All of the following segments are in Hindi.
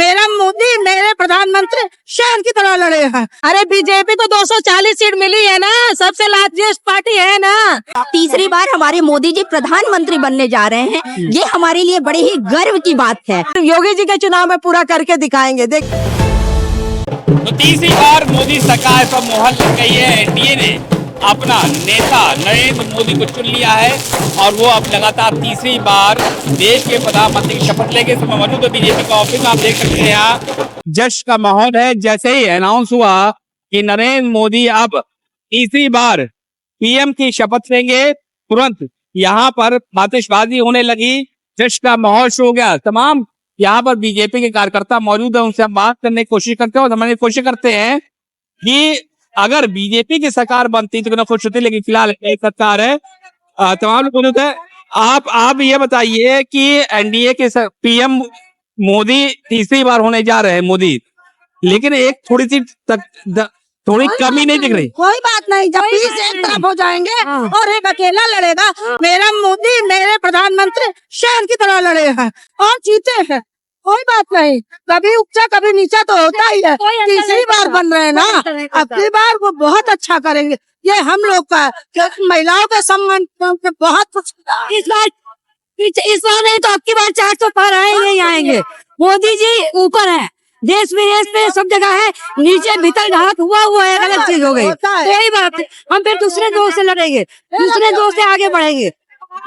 मेरा मोदी मेरे प्रधानमंत्री शेर की तरह लड़े हैं। अरे बीजेपी को 240 सीट मिली है ना, सबसे लार्जेस्ट पार्टी है ना। तीसरी बार हमारे मोदी जी प्रधानमंत्री बनने जा रहे हैं, ये हमारे लिए बड़े ही गर्व की बात है। योगी जी के चुनाव में पूरा करके दिखाएंगे। देख, तो तीसरी बार मोदी सरकार पर मोहर लग गई है। एनडीए ने अपना नेता नरेंद्र मोदी को चुन लिया है और वो अब लगातार तीसरी बार देश के प्रधानमंत्री की शपथ लेके समय मौजूद है बीजेपी का ऑफिस। आप देख सकते हैं यहाँ जश्न का माहौल है। जैसे ही अनाउंस हुआ कि नरेंद्र मोदी अब तीसरी बार पीएम की शपथ लेंगे, तुरंत यहाँ पर आतिशबाजी होने लगी, जश्न का माहौल शुरू हो गया। तमाम यहाँ पर बीजेपी के कार्यकर्ता मौजूद है, उनसे हम बात करने की कोशिश करते हैं और समझने की कोशिश करते हैं कि अगर बीजेपी की सरकार बनती तो कितना खुश होती, लेकिन फिलहाल एक सरकार है। तमाम लोग मौजूद है। आप ये बताइए कि एनडीए के पीएम मोदी तीसरी बार होने जा रहे हैं मोदी, लेकिन एक थोड़ी कमी नहीं दिख रही। कोई बात नहीं, जब 20 एक तरफ हो जाएंगे और एक अकेला लड़ेगा। मेरा मोदी मेरे प्रधानमंत्री शेर की तरह लड़े हैं और जीते हैं। कोई बात नहीं, कभी ऊंचा कभी नीचा तो होता ही है। तीसरी बार बन रहे हैं ना, अगली बार वो बहुत अच्छा करेंगे। ये हम लोग का महिलाओं के सम्मान बहुत इस बार नहीं तो आपकी बार 400 पार आएंगे ही आएंगे। मोदी जी ऊपर है, देश विदेश में सब जगह है, नीचे भीतर घात हुआ है, अलग चीज हो गई। तो यही बात है, हम फिर दूसरे दौर से लड़ेंगे, दूसरे दौर से आगे बढ़ेंगे।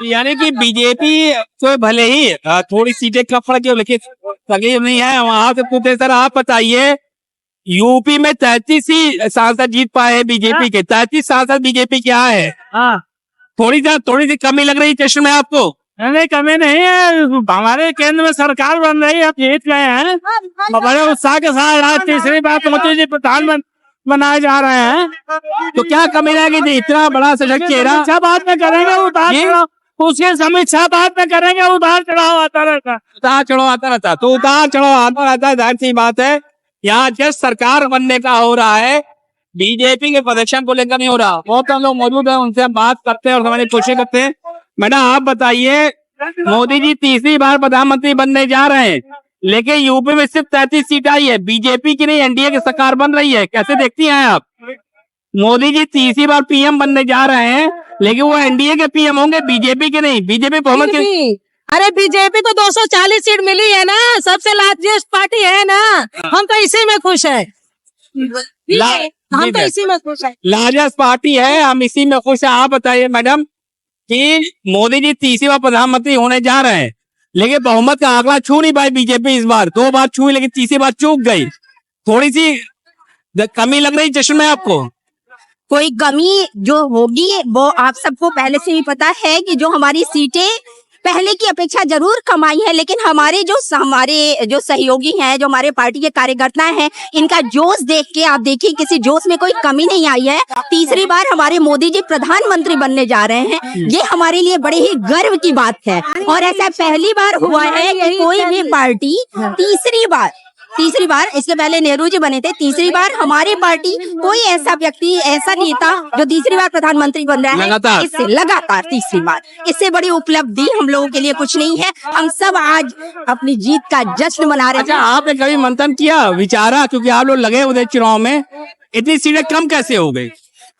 यानी कि बीजेपी तो भले ही थोड़ी सीटें कम फर्क है, लेकिन तकलीफ नहीं है। वहां से पूछते सर आप बताइए, यूपी में 33 ही सांसद जीत पाए हैं बीजेपी के, 33 सांसद बीजेपी के आए हैं। थोड़ी सी कमी लग रही जश्न में आपको? नहीं, कमी नहीं है। हमारे केंद्र में सरकार बन रही है, अब जीत गए हैं, बड़े उत्साह के साथ आज तीसरी बार मोदी जी प्रधानमंत्री बनाए जा रहे हैं। तो क्या कमी रहेगी थी? इतना बड़ा सशक्त चेहरा। अच्छा बात में करेंगे, उसके समीक्षा बात में करेंगे, उतार चढ़ाव आता रहता, तो उतार चढ़ाव आता रहता है, जाहिर सी बात है। यहाँ जस्ट सरकार बनने का हो रहा है, बीजेपी के प्रदर्शन को लेकर नहीं हो रहा। बहुत कम लोग मौजूद हैं, उनसे हम बात करते हैं और समझने की कोशिश करते हैं। मैडम आप बताइए, मोदी जी तीसरी बार प्रधानमंत्री बनने जा रहे हैं, लेकिन यूपी में सिर्फ 33 सीट आई है, बीजेपी की नहीं एनडीए की सरकार बन रही है। कैसे देखती हैं आप? मोदी जी तीसरी बार पीएम बनने जा रहे हैं, लेकिन वो एनडीए के पीएम होंगे, बीजेपी के नहीं। बीजेपी बहुमत के। अरे बीजेपी को 240 सीट मिली है ना, सबसे लार्जेस्ट पार्टी है ना। हम तो इसी में खुश है, हम तो इसी में खुश है। लार्जेस्ट पार्टी है, हम इसी में खुश है। आप बताइए मैडम कि मोदी जी तीसरी बार प्रधानमंत्री होने जा रहे हैं, लेकिन बहुमत का आंकड़ा छू नहीं पाई बीजेपी। इस बार 2 बार छुई, लेकिन तीसरी बार चूक गई। थोड़ी सी कमी लग रही जश्न में आपको? कोई कमी जो होगी वो आप सबको पहले से ही पता है कि जो हमारी सीटें पहले की अपेक्षा जरूर कम आई है, लेकिन हमारे जो सहयोगी हैं, जो हमारे पार्टी के कार्यकर्ता हैं, इनका जोश देख के आप देखिए किसी जोश में कोई कमी नहीं आई है। तीसरी बार हमारे मोदी जी प्रधानमंत्री बनने जा रहे हैं, ये हमारे लिए बड़े ही गर्व की बात है। और ऐसा पहली बार हुआ है कि कोई भी पार्टी तीसरी बार, इसके पहले नेहरू जी बने थे, तीसरी बार हमारी पार्टी कोई ऐसा व्यक्ति, ऐसा नेता जो तीसरी बार प्रधानमंत्री बन रहा है, इससे लगातार तीसरी बार, इससे बड़ी उपलब्धि हम लोगों के लिए कुछ नहीं है। हम सब आज अपनी जीत का जश्न मना रहे हैं। अच्छा, आपने कभी मंथन किया, विचारा, क्योंकि आप लोग लगे उधर चुनाव में, इतनी सीटें कम कैसे हो गई?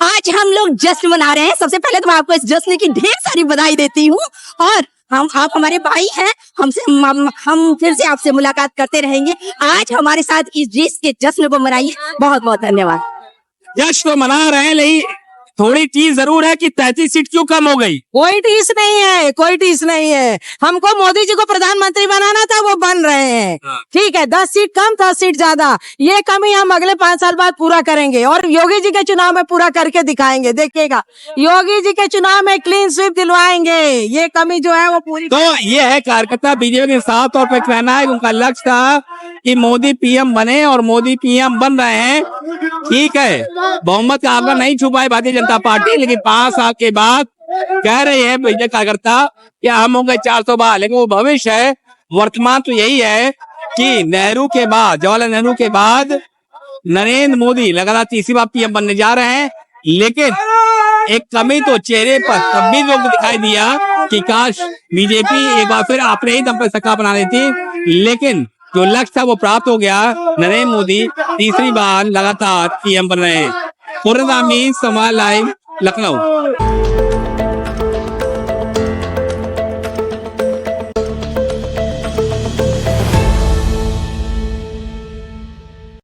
आज हम लोग जश्न मना रहे हैं। सबसे पहले तो मैं आपको इस जश्न की ढेर सारी बधाई देती हूँ, और आप हमारे भाई हैं, हम फिर से आपसे मुलाकात करते रहेंगे। आज हमारे साथ इस जीत के जश्न को मनाइए। बहुत बहुत धन्यवाद। जश्न तो मना रहे हैं, लेकिन थोड़ी चीज जरूर है कि 33 सीट क्यों कम हो गई? कोई टीस नहीं है, कोई टीस नहीं है। हमको मोदी जी को प्रधानमंत्री बनाना था, वो बन रहे हैं। ठीक है, 10 सीट कम 10 सीट ज्यादा, ये कमी हम अगले 5 साल बाद पूरा करेंगे और योगी जी के चुनाव में पूरा करके दिखाएंगे। देखिएगा, योगी जी के चुनाव में क्लीन स्वीप दिलवाएंगे। ये कमी जो है वो पूरी। तो ये है कार्यकर्ता बीजेपी के साफ तौर पर कहना है, उनका लक्ष्य था कि मोदी पीएम बने और मोदी पीएम बन रहे हैं। ठीक है, बहुमत का आंकड़ा नहीं छू पाई भारतीय जनता पार्टी, लेकिन 5 साल के बाद कह रहे हैं बीजेपी कार्यकर्ता कि हम होंगे 400 बार। लेकिन वो भविष्य है, वर्तमान तो यही है कि नेहरू के बाद, जवाहरलाल नेहरू के बाद नरेंद्र मोदी लगातार तीसरी बार पीएम बनने जा रहे हैं। लेकिन एक कमी तो चेहरे पर तब भी लोग दिखाई दिया कि काश बीजेपी एक बार फिर अपने ही दम पर सरकार बना रही थी, लेकिन जो लक्ष्य था वो प्राप्त हो गया। नरेंद्र मोदी तीसरी बार लगातार पीएम बन रहे हैं। पूर्णता मीन समाज लाइव लखनऊ।